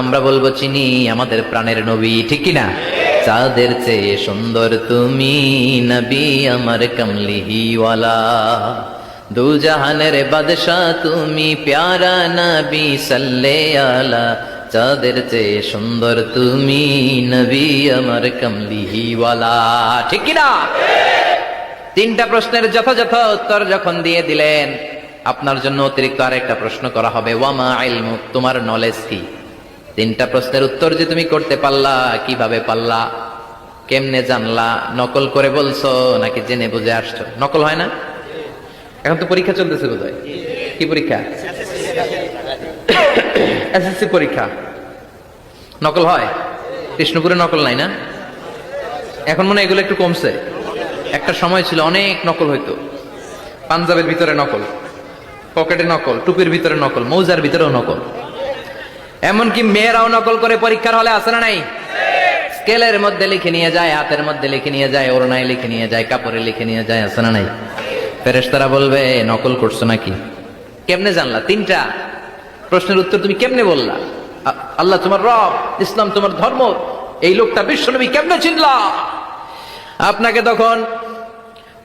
আমরা বলবো চিনি আমাদের প্রাণের নবী, ঠিক কিনা? চাঁদের চেয়ে সুন্দর তুমি নবী আমার কমলিহিওয়ালা, দু জাহানের বাদশা তুমি প্যারা নবী সাল্লে আলা, চাঁদের চেয়ে সুন্দর তুমি নবী আমার কমলিহিওয়ালা, ঠিক কিনা? তিনটা প্রশ্নের যথাযথ উত্তর যখন দিয়ে দিলেন, আপনার জন্য অতিরিক্ত আরেকটা প্রশ্ন করা হবে, ওয়ামা ইলমুক, তোমার নলেজ কি? তিনটা প্রশ্নের উত্তর যে তুমি করতে পারলা, কিভাবে পারলা, কেমনে জানলা? নকল করে বলছো নাকি জেনে বুঝে আসছো? নকল হয় না? এখন তো পরীক্ষা চলতেছে বোধহয়। কি পরীক্ষা? এসএসসি পরীক্ষা। নকল হয়? কৃষ্ণপুরে নকল নাই না? এখন মনে হয় এগুলো একটু কমছে। একটা সময় ছিল অনেক নকল হইতো। পাঞ্জাবের ভিতরে নকল, পকেটে নকল, টুপির ভিতরে নকল, মৌজার ভিতরেও নকল। এমনকি মেয়েরাও নকল করে পরীক্ষার হলে আসে না নাই? স্কেলের মধ্যে লিখে নিয়ে যায়, হাতের মধ্যে লিখে নিয়ে যায়, ওড়নায় লিখে নিয়ে যায়, কাপড়ে লিখে নিয়ে যায়, আসে না নাই? ফেরেশতারা বলবে নকল করছো নাকি? কেমনে জানলা? তিনটা প্রশ্নের উত্তর তুমি কেমনে বললা? আল্লাহ তোমার রব, ইসলাম তোমার ধর্ম, এই লোকটা বিশ্বনবী, কেমনে চিনলা? আপনাকে তখন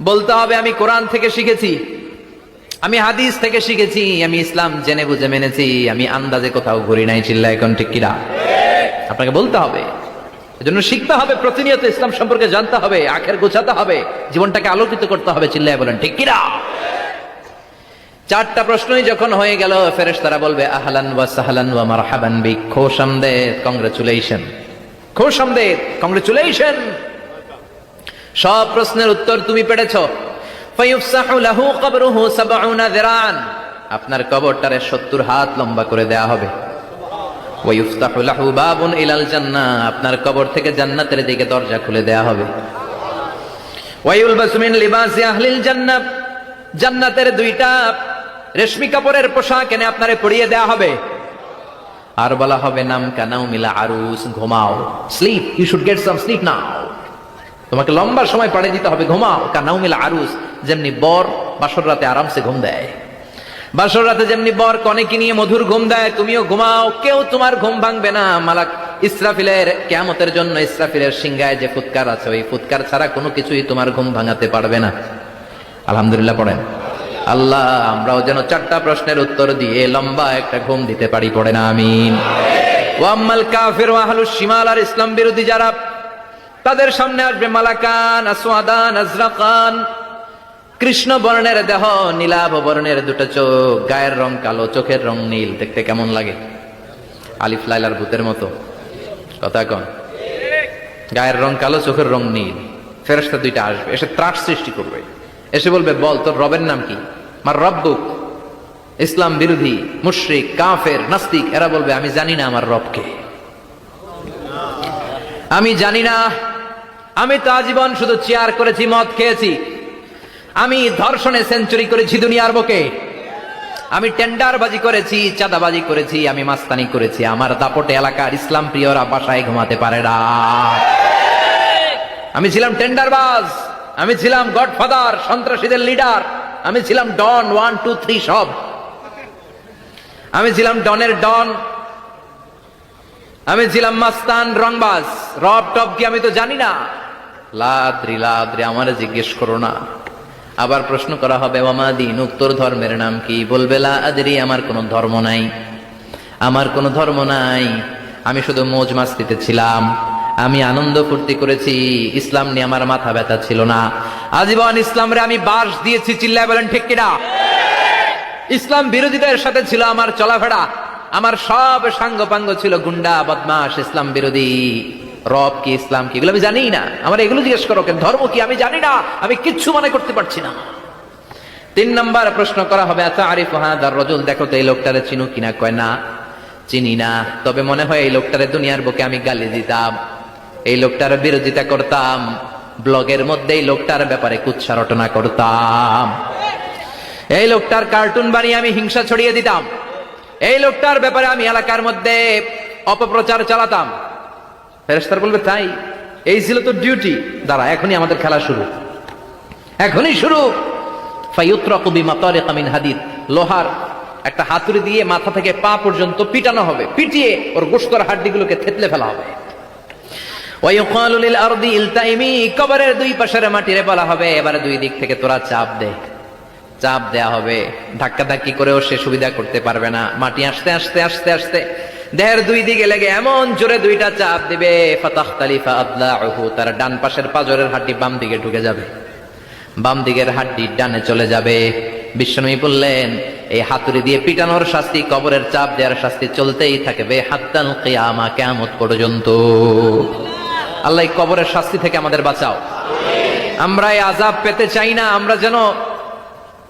বলতে হবে আমি কোরআন থেকে শিখেছি, আমি হাদিস থেকে শিখেছি, আমি ইসলাম জেনে বুঝে মেনেছি, আমি আন্দাজে কোথাও ঘুরি নাই। চিল্লা এখন ঠিক কিনা? আপনাকে বলতে হবে। এজন্য শিখতে হবে, প্রতিনিয়ত ইসলাম সম্পর্কে জানতে হবে, আখের গোছাতে হবে, জীবনটাকে আলোকিত করতে হবে। চিল্লায় বলেন ঠিক কিনা? চারটা প্রশ্নই যখন হয়ে গেল, ফেরেশতারা বলবে আহলান ওয়া সাহলান ওয়া মারহাবান বিক, খোশামদেদ, কংগ্রেচুলেশন, খোশামদেদ, কংগ্রেচুলেশন। সব প্রশ্নের উত্তর তুমি পেরেছো। ফায়ুফসাহু লাহু কবরুহু ৭০ যিরাআন, আপনার কবরটারে ৭০ হাত লম্বা করে দেয়া হবে। ওয়া ইফতাহু লাহু বাবুন ইলাল জান্নাহ, আপনার কবর থেকে জান্নাতের দিকে দরজা খুলে দেয়া হবে। ওয়া ইউলবাসু মিন লিবাসি আহলিল জান্নাহ, জান্নাতের দুইটা রেশমি কাপড়ের পোশাক এনে আপনারে পরিয়ে দেয়া হবে। আর বলা হবে নাম কানাউ মিলা আরুস, ঘুমাও, sleep, you should get some sleep now. তোমাকে লম্বা সময় পাড়ে দিতে হবে, ঘুমাও। কানাউ মিলা আরুস, যেমনি বর বাসর রাতে আরামসে ঘুম দেয়, বাসর রাতে যেমনি বর কনেকে নিয়ে মধুর ঘুম দেয়, তুমিও ঘুমাও, কেউ তোমার ঘুম ভাঙবে না। মালাক ইসরাফিলের, কিয়ামতের জন্য ইসরাফিলের সিংহায় যে ফুৎকার আছে, ওই ফুৎকার ছাড়া কোনো কিছুই তোমার ঘুম ভাঙাতে পারবে না। আলহামদুলিল্লাহ পড়েন। আল্লাহ আমরাও যেন চারটা প্রশ্নের উত্তর দিয়ে লম্বা একটা ঘুম দিতে পারি, পড়ে না আমিন। ওয়াম্মাল কাফির ওয়া আহলুশ শিমাল, আর ইসলাম বিরোধী যারা, তাদের সামনে আসবে মালাকান আসওয়াদান আজরাকান, কৃষ্ণ বর্ণের দেহ, নীলাভ বর্ণের দুটো চোখ, গায়ের রং কালো, চোখের রং নীল। দেখতে কেমন লাগে? আলিফ লাইলার ভূতের মতো। কথা কন। গায়ের রং কালো, চোখের রং নীল। ফেরেশতা দুইটা আসবে, এসে ত্রাস সৃষ্টি করবে, এসে বলবে বল তোর রবের নাম কি? মার রব্বুক। ইসলাম বিরোধী মুশরিক, কাফের, নাস্তিক এরা বলবে আমি জানি না আমার রবকে, আমি জানি না, আমি তো আজীবন শুধু চেয়ার করেছি, মদ খেয়েছি, আমি ধর্ষণে সেঞ্চুরি করেছি দুনিয়ার বুকে, আমি টেন্ডারবাজি করেছি, চাঁদাবাজি করেছি, আমি মাস্তানি করেছি, আমার দাপটে এলাকার ইসলাম প্রিয়রা বাসায় ঘুমাতে পারে না। আমি ছিলাম টেন্ডারবাজ, আমি ছিলাম গডফাদার, সন্ত্রাসীদের লিডার, আমি ছিলাম ডন 1 2 3 সব, আমি ছিলাম ডনের ডন, আমি ছিলাম মাস্তান, রংবাজ, রব টপ কি আমি তো জানি না। লাদ্রি লাদ্রি, আমারে জিজ্ঞেস করো না। আবার প্রশ্ন করা হবে ওয়ামা দীনুক, তোর ধর্মের নাম কি? বলবে লা আদরি, আমার কোনো ধর্ম নাই, আমার কোনো ধর্ম নাই, আমি শুধু মৌজ মাস্তিতে ছিলাম, আমি আনন্দ ফুর্তি করেছি, ইসলাম নিয়ে আমার মাথা ব্যথা ছিল না, আজীবন ইসলামরে আমি বাস দিয়েছি। চিল্লায় বলেন ঠিক কিনা? ইসলাম বিরোধীদের সাথে ছিল আমার চলাফেরা, আমার সব সাঙ্গপাঙ্গ ছিল গুন্ডা, বদমাশ, ইসলাম বিরোধী। রব কি, ইসলাম কি, এগুলো আমি জানি না। আমার এগুলো জিজ্ঞেস করো কেন? ধর্ম কি আমি জানি না, আমি কিচ্ছু মনে করতে পারছি না। 3 নম্বর প্রশ্ন করা হবে আতারিফু হাদার রাজুল, দেখো তো এই লোকটারে চিনো কিনা? কয় না, চিনি না, তবে মনে হয় এই লোকটারে দুনিয়ার বুকে আমি গালি দিতাম, এই লোকটার বিরোধিতা করতাম, ব্লগের মধ্যে এই লোকটার ব্যাপারে কুৎসা রটনা করতাম, এই লোকটার কার্টুন বানিয়ে আমি হিংসা ছড়িয়ে দিতাম, এই লোকটার ব্যাপারে আমি এলাকার মধ্যে অপপ্রচার চালাতাম। ফেরেশতারা বলবে তাই? এই ছিল তো ডিউটি। দাঁড়া, এখনই আমাদের খেলা শুরু, এখনই শুরু। ফায়ুতরাকু বিমাতারিকা মিন হাদিদ, লোহার একটা হাতুড়ি দিয়ে মাথা থেকে পা পর্যন্ত পিটানো হবে, পিটিয়ে ওর গোশতের হাড্ডিগুলোকে থেতলে ফেলা হবে। ওয়ায়ুকালু লিল আরদি ইলতাইমি, কবরের দুই পাশের মাটিরে বলা হবে এবারে দুই দিক থেকে তোরা চাপ দে। চাপ দেয়া হবে, ধাক্কা ধাক্কি করেও সে সুবিধা করতে পারবে না। মাটি আস্তে আস্তে আস্তে আস্তে দেহের দুই দিকে লেগে এমন জোরে দুইটা চাপ দিবে, ফাতাখতালিফা আদলাউহু, তার ডান পাশের পাজরের হাড্ডি বাম দিকে ঢুকে যাবে, বাম দিকের হাড্ডি ডানে চলে যাবে। বিশ্বনবী বললেন এই হাতুড়ি দিয়ে পিটানোর শাস্তি, কবরের চাপ দেওয়ার শাস্তি চলতেই থাকবে হাত্তাল কিয়ামা, কিয়ামত পর্যন্ত। আল্লাহ এই কবরের শাস্তি থেকে আমাদের বাঁচাও। আমরা এই আযাব পেতে চাই না, আমরা যেন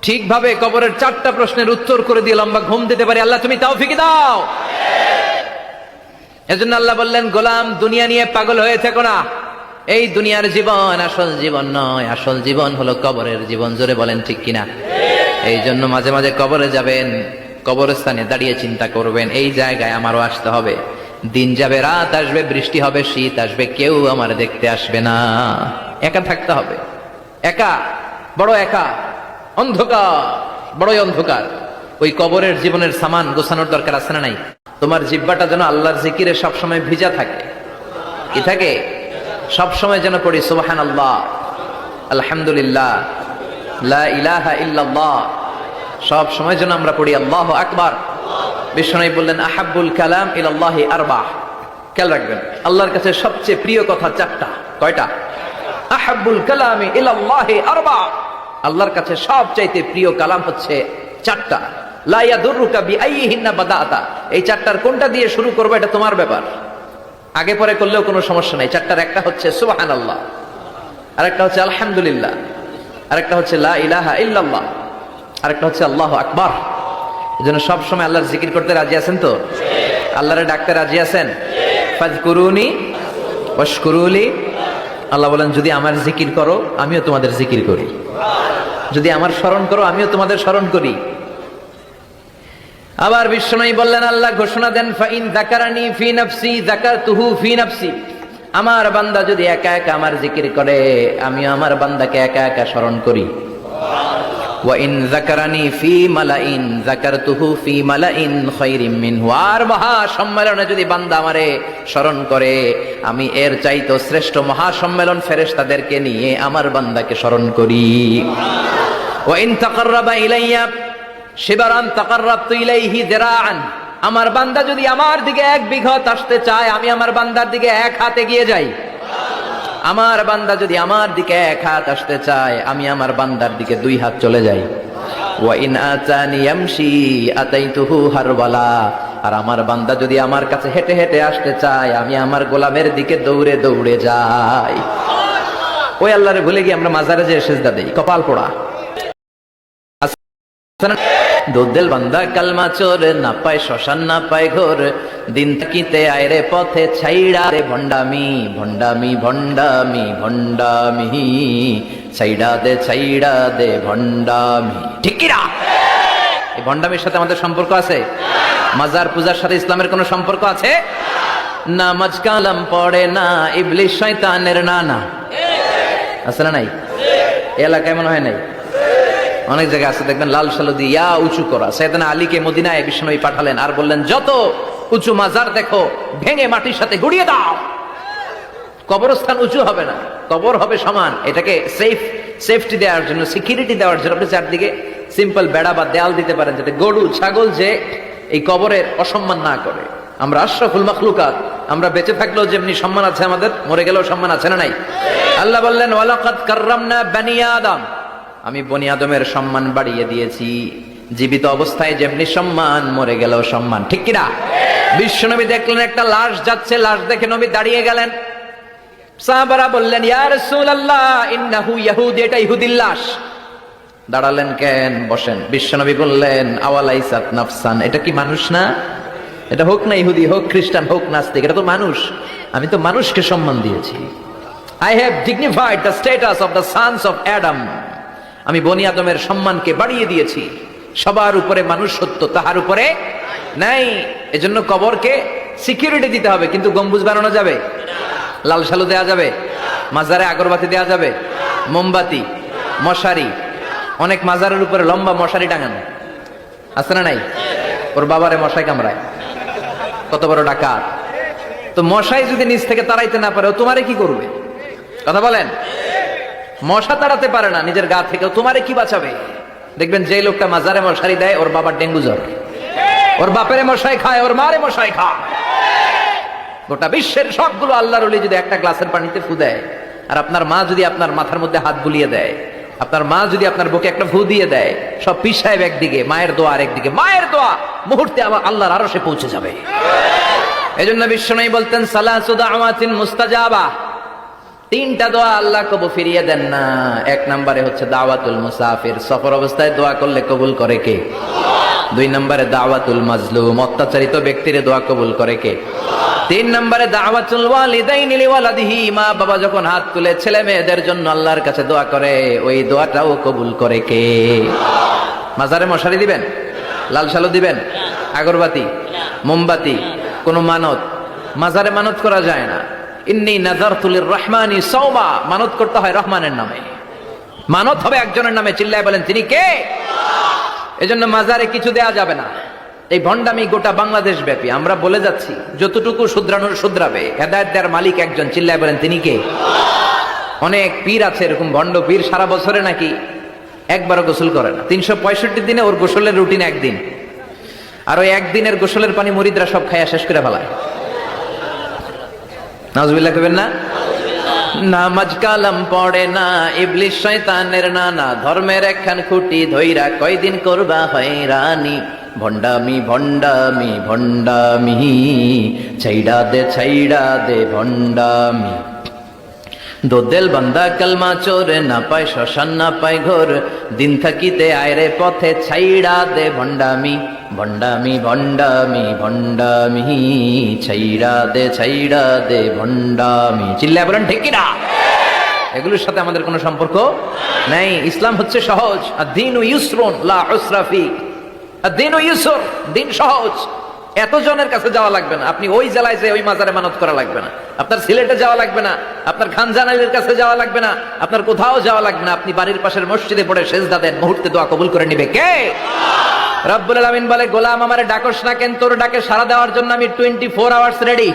ঠিকভাবে কবরের 4টা প্রশ্নের উত্তর করে দিয়ে লম্বা ঘুম দিতে পারি। আল্লাহ তুমি তৌফিক দাও। এজন্য আল্লাহ বললেন, গোলাম দুনিয়া নিয়ে পাগল হয়ে থেকো না। এই দুনিয়ার জীবন আসল জীবন নয়, আসল জীবন হলো কবরের জীবন। জোরে বলেন ঠিক কিনা? এই জন্য মাঝে মাঝে কবরে যাবেন, কবরস্থানে দাঁড়িয়ে চিন্তা করবেন এই জায়গায় আমারও আসতে হবে। দিন যাবে, রাত আসবে, বৃষ্টি হবে, শীত আসবে, কেউ আমার দেখতে আসবে না। একা থাকতে হবে, একা, বড় একা, অন্ধকার, বড়ই অন্ধকার। ওই কবরের জীবনের সামান গোছানোর দরকার আছে না নাই? তোমার জিহ্বাটা যেন আল্লাহর জিকিরে সবসময় ভিজা থাকে। কি থাকে? সবসময় যেন পড়ি সুবহানাল্লাহ, আলহামদুলিল্লাহ, লা ইলাহা ইল্লাল্লাহ। সব সময় যেন আমরা পড়ি আল্লাহু আকবার। বিশ্বনবী বললেন, আহাব্বুল কালাম ইলাল্লাহি আরবাহ। খেয়াল রাখবেন, আল্লাহর কাছে সবচেয়ে প্রিয় কথা 4টা। কয়টা? আহাব্বুল কালামি ইলাল্লাহি আরবাহ। আল্লাহর কাছে সবচাইতে প্রিয় কালাম হচ্ছে 4টা। লা ইয়াদুররুকা বিআইয়িহিন্না বাদাতা। এই 4টার কোনটা দিয়ে শুরু করবে এটা তোমার ব্যাপার, আগে পরে করলেও কোনো সমস্যা নাই। 4টার একটা হচ্ছে সুবহানাল্লাহ, আরেকটা হচ্ছে আলহামদুলিল্লাহ, আরেকটা হচ্ছে লা ইলাহা ইল্লাল্লাহ, আরেকটা হচ্ছে আল্লাহু আকবার। এজন্য সব সময় আল্লাহর জিকির করতে রাজি আছেন তো? আল্লাহরে ডাকতে রাজি আছেন? ফাযকুরুনি ওয়াশকুরুলি। আল্লাহ বলেন, যদি আমার জিকির করো আমিও তোমাদের জিকির করি, যদি আমার স্মরণ করো আমিও তোমাদের স্মরণ করি। আবার বিশ্বনবী বললেন, আল্লাহ ঘোষণা দেন, ফাইন যাকারানি ফি নাফসি যাকারতুহু ফি নাফসি। আমার বান্দা যদি একা একা আমার জিকির করে আমিও আমার বান্দাকে একা একা স্মরণ করি। ওয়া ইন যাকারানি ফি মালাইন যাকারতুহু ফি মালাইন খায়রিম মিনহু। আর মহা সম্মেলনে যদি বান্দা আমারে স্মরণ করে আমি এর চাইতে শ্রেষ্ঠ মহা সম্মেলন ফেরেশতাদেরকে নিয়ে আমার বান্দাকে স্মরণ করি। ওয়া ইন তাকাররাবা ইলাইয়া শিবরান তাকাররাবতু ইলাইহি যিরাআন। আমার বান্দা যদি আমার দিকে 1 বিঘত আসতে চায় আমি আমার বান্দার দিকে 1 হাত এগিয়ে যাই। আমার বান্দা যদি আমার দিকে 1 হাত আসতে চায় আমি আমার বান্দার দিকে 2 হাত চলে যাই। ওয়া ইন আতানি ইয়ামশি আতাইতুহু হারওয়ালা। আর আমার বান্দা যদি আমার কাছে হেঁটে হেঁটে আসতে চায় আমি আমার গোলামের দিকে দৌড়ে দৌড়ে যাই। ওই আল্লাহরে ভুলে গিয়ে আমরা মাজারে যেয়ে সিজদা দেই, কপাল পোড়া। দুধেল বান্দা কালমা চোর, না পায় শ্মশান না পায় ঘোর, দিন থাকিতে আয়রে পথে ছাইড়া দে ভণ্ডামি ভণ্ডামি ভণ্ডামি ভণ্ডামি, ছাইড়া দে ভণ্ডামি। ঠিক কি না? এই ভণ্ডামির সাথে আমাদের সম্পর্ক আছে? মাজার পূজার সাথে ইসলামের কোনো সম্পর্ক আছে? নামাজ কালাম পড়ে না ইবলিশ শয়তানের নানা, আছে না নাই? এলাকায় মনে হয় নাই, অনেক জায়গায় আছে দেখবেন লাল সালু দিয়া উঁচু করা। সাইয়েদনা আলীকে মদিনায় বিশ্বনবী পাঠালেন আর বললেন, যত উঁচু মাজার দেখো ভেঙে মাটির সাথে গুড়িয়ে দাও। কবরস্থান উঁচু হবে না, কবর হবে সমান। এটাকে সেফটি দেওয়ার জন্য, সিকিউরিটি দেওয়ার জন্য আপনি চারদিকে সিম্পল বেড়া বা দেয়াল দিতে পারেন, যাতে গরু ছাগল যে এই কবরের অসম্মান না করে। আমরা আশরাফুল মাখলুকাত, আমরা বেঁচে থাকলেও যেমনি সম্মান আছে আমাদের, মরে গেলেও সম্মান আছে না নাই? আল্লাহ বললেন, ওয়ালাকাদ কাররামনা বানি আদম। আমি বনি আদমের সম্মান বাড়িয়ে দিয়েছি, জীবিত অবস্থায় যেমনি সম্মান, মরে গেলেও সম্মান। ঠিক কিনা? বিশ্বনবী দেখলেন একটা লাশ যাচ্ছে, লাশ দেখে নবী দাঁড়িয়ে গেলেন। সাহাবারা বললেন, ইয়া রাসূলুল্লাহ ইন্নাহু ইয়াহুদি, এটা ইহুদির লাশ। দাঁড়ালেন কেন? বসেন। বিশ্বনবী বললেন, আওয়ালাইসাত নাফসান, এটা কি মানুষ না? এটা হোক না ইহুদি, হোক খ্রিস্টান, হোক নাস্তিক, এটা তো মানুষ। আমি তো মানুষকে সম্মান দিয়েছি। I have dignified the status of the sons of Adam. আমি বনি আদমের সম্মানকে বাড়িয়ে দিয়েছি। সবার উপরে মানুষ সত্য, তাহার উপরে নাই। এজন্য কবরকে সিকিউরিটি দিতে হবে, কিন্তু গম্বুজ বানানো যাবে? লাল সালু দেওয়া যাবে? মাজারে আগরবাতি দেওয়া যাবে? মোমবাতি, মশারি, অনেক মাজারের উপরে লম্বা মশারি টাঙানো, আছে না নাই? ওর বাবারে মশাই কামড়ায়, কত বড় ডাকাত। তো মশাই যদি নিজ থেকে তাড়াইতে না পারে, ও তোমারে কি করবে? কথা বলেন। মশা তাড়াতে পারে না নিজের গা থেকে, তোমারে কি বাঁচাবে? দেখবেন যে লোকটা মাজারে মশারি দেয়, ওর বাবার ডেঙ্গু জ্বর। ওর বাপেরে মশাই খায়, ওর মারে মশাই খায়। গোটা বিশ্বের সবগুলো আল্লাহর ওলি যদি একটা গ্লাসের পানিতে ফু দেয়, আর আপনার মা যদি আপনার মাথার মধ্যে হাত বুলিয়ে দেয়, আপনার মা যদি আপনার বুকে একটা ফু দিয়ে দেয়, সব পীর সাহেব একদিকে, মায়ের দোয়া আরেকদিকে। মায়ের দোয়া মুহূর্তে আবার আল্লাহর আরশে পৌঁছে যাবে। এজন্য বিশ্বনবী বলতেন, সালাসু দাওয়াতিন মুস্তাজাবা, তিনটা দোয়া আল্লাহ কবুল ফিরিয়ে দেন না। এক নম্বরে হচ্ছে দাওয়াতুল মুসাফির, সফর অবস্থায় দোয়া করলে কবুল করে কে? দুই নম্বরে দাওয়াতুল মাজলুম, অত্যাচারিত ব্যক্তির দোয়া কবুল করে কে? তিন নম্বরে দাওয়াতুল ওয়ালিদাইনি লিওয়ালাদিহি, মা বাবা যখন হাত তুলে ছেলে মেয়েদের জন্য আল্লাহর কাছে দোয়া করে, ওই দোয়াটাও কবুল করে কে? মাজারে মশারি দিবেন, লাল শালু দিবেন, আগরবাতি, মোমবাতি, কোন মানত? মাজারে মানত করা যায় না। ইন্নী নাযারতু লিররহমানি সাওমা, মানত করতে হয় রহমানের নামে। মানত হবে একজনের নামে, চিল্লায় বলেন তিনি কে? এজন্য মাজারে কিছু দেয়া যাবে না। এই ভণ্ডামি গোটা বাংলাদেশ ব্যাপী, আমরা বলে যাচ্ছি যতটুকু শুধরানোর শুধরাবে। হেদায়েত দেওয়ার মালিক একজন, চিল্লায় বলেন তিনি কে? অনেক পীর আছে এরকম ভণ্ড পীর, সারা বছরে নাকি একবারও গোসল করে না, 365 দিনে ওর গোসলের রুটিন একদিন, আর ওই একদিনের গোসলের পানি মুরিদরা সব খাইয়া শেষ করে ফেলায়। নাউজুবিল্লাহ কইবেন না? নামাজ কালাম পড়ে না, ইবলিস শয়তানের নানা, ধর্মের একখান খুঁটি ধইরা কয়দিন করবা হয়রানি। ভণ্ডামি ভণ্ডামি ভণ্ডামি, ছাইড়া দে ভণ্ডামি। দোদেল বান্দা কালমা চোরে, না পায় শ্মশান না পায় ঘর, দিন থাকিতে আয়রে পথে ছাইড়া দে ভণ্ডামি। ভণ্ডামি ভণ্ডামি ভণ্ডামি, ছাইড়া দে ভণ্ডামি। চিল্লায় বলেন ঠিক কিনা? এগুলোর সাথে আমাদের কোনো সম্পর্ক নাই। ইসলাম হচ্ছে সহজ। আদ-দীনু ইউসরুন লা উসরা ফি, আদ-দীনু ইউসর, দিন সহজ। এত জনের কাছে যাওয়া লাগবে না, আপনি ওই জেলায় যে ওই মাজারে মানত করা লাগবে না, আপনার সিলেটে যাওয়া লাগবে না, আপনার খানজানালির কাছে যাওয়া লাগবে না, আপনার কোথাও যাওয়া লাগবে না। আপনি বাড়ির পাশের মসজিদে পড়ে সেজদা দেন, মুহূর্তে দোয়া কবুল করে নিবে কে? রব্বুল আলামিন বলে, গোলাম আমারে ডাকস না কেন? তোর ডাকে সাড়া দেওয়ার জন্য আমি 24 আওয়ার্স রেডি।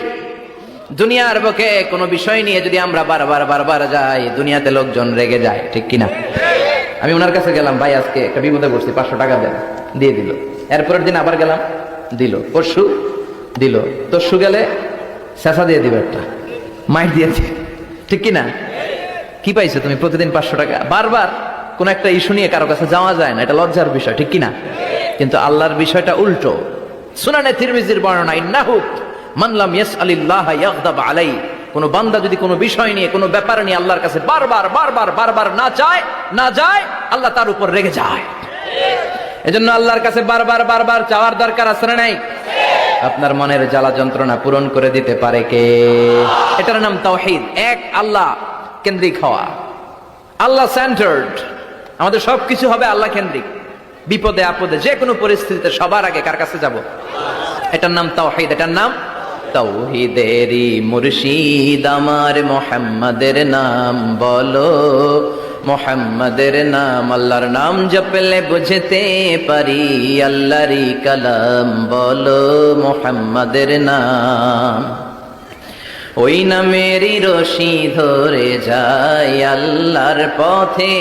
দুনিয়ার বুকে কোনো বিষয় নিয়ে যদি আমরা বারবার যাই, দুনিয়াতে লোকজন রেগে যায়, ঠিক কিনা? আমি ওনার কাছে গেলাম, ভাই আজকে একটা বিপদে পড়ছি, 500 টাকা দেন, দিয়ে দিল। এরপরের দিন আবার গেলাম, দিল। পরশু দিল, তরশু গেলে শেষা দিয়ে দিবে, একটা মাইট দিয়েছে, ঠিক কিনা? কি পাইছো তুমি? প্রতিদিন 500 টাকা। বারবার কোন একটা ইস্যু নিয়ে কারো কাছে যাওয়া যায় না, এটা লজ্জার বিষয়, ঠিক কিনা? কিন্তু আল্লাহর বিষয়টা উল্টো। সুনানে তিরমিজির বর্ণনা, ইন্নাহু মান লাম ইয়াসআলিল্লাহ ইয়াগদাব আলাই, কোন বান্দা যদি কোনো বিষয় নিয়ে, কোনো ব্যাপার নিয়ে আল্লাহর কাছে বারবার না যায়, আল্লাহ তার উপর রেগে যায়। এজন্য আল্লাহর কাছে বারবার চাওয়ার দরকার আছে না নাই? আপনার মনের জ্বালা যন্ত্রণা পূরণ করে দিতে পারে কে? এটার নাম তাওহীদ। এক আল্লাহ কেন্দ্রিক হওয়া, আল্লাহ সেন্টার্ড। আমাদের সবকিছু হবে আল্লাহ কেন্দ্রিক। বিপদে আপদে যে কোনো পরিস্থিতিতে সবার আগে কার কাছে যাব? এটার নাম তাওহীদ। এটার নাম তাওহীদেরই মুর্শিদ আমার মুহাম্মাদের নাম বলো, মুহাম্মাদের নাম। আল্লাহর নাম জপলে বুঝতে পারি আল্লাহরই কালাম বলো, মুহাম্মাদের নাম। ওই নামেরই রশি ধরে যায় আল্লাহর পথে,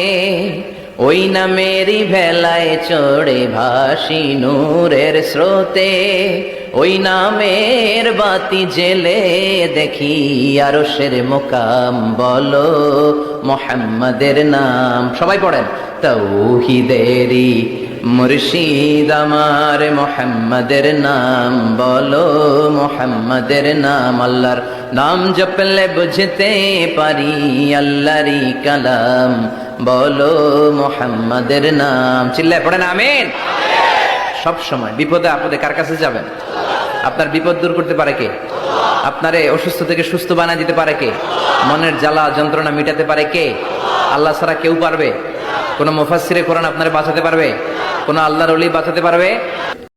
ওই নামেরই ভেলায় চড়ে ভাসি নূরের স্রোতে, ওই নামের বাতি জেলে দেখি আরশের মুকাম বলো, মুহাম্মাদের নাম। সবাই পড়েন, তাওহীদেরই মুর্শিদ আমার মুহাম্মাদের নাম বলো, মুহাম্মাদের নাম। আল্লাহর নাম জপলে বুঝতে পারি আল্লাহরই কালাম বলো, মুহাম্মাদের নাম। চিল্লায় পড়েন আমিন। সব সময় বিপদে আপদে কার কাছে যাবেন? আপনার বিপদ দূর করতে পারে কে? আপনারে অসুস্থ থেকে সুস্থ বানায় দিতে পারে কে? মনের জ্বালা যন্ত্রণা মিটাতে পারে কে? আল্লাহ ছাড়া কেউ পারবে? কোন মুফাসসিরে কোরআন আপনারে বাঁচাতে পারবে? কোন আল্লাহর ওলি বাঁচাতে পারবে?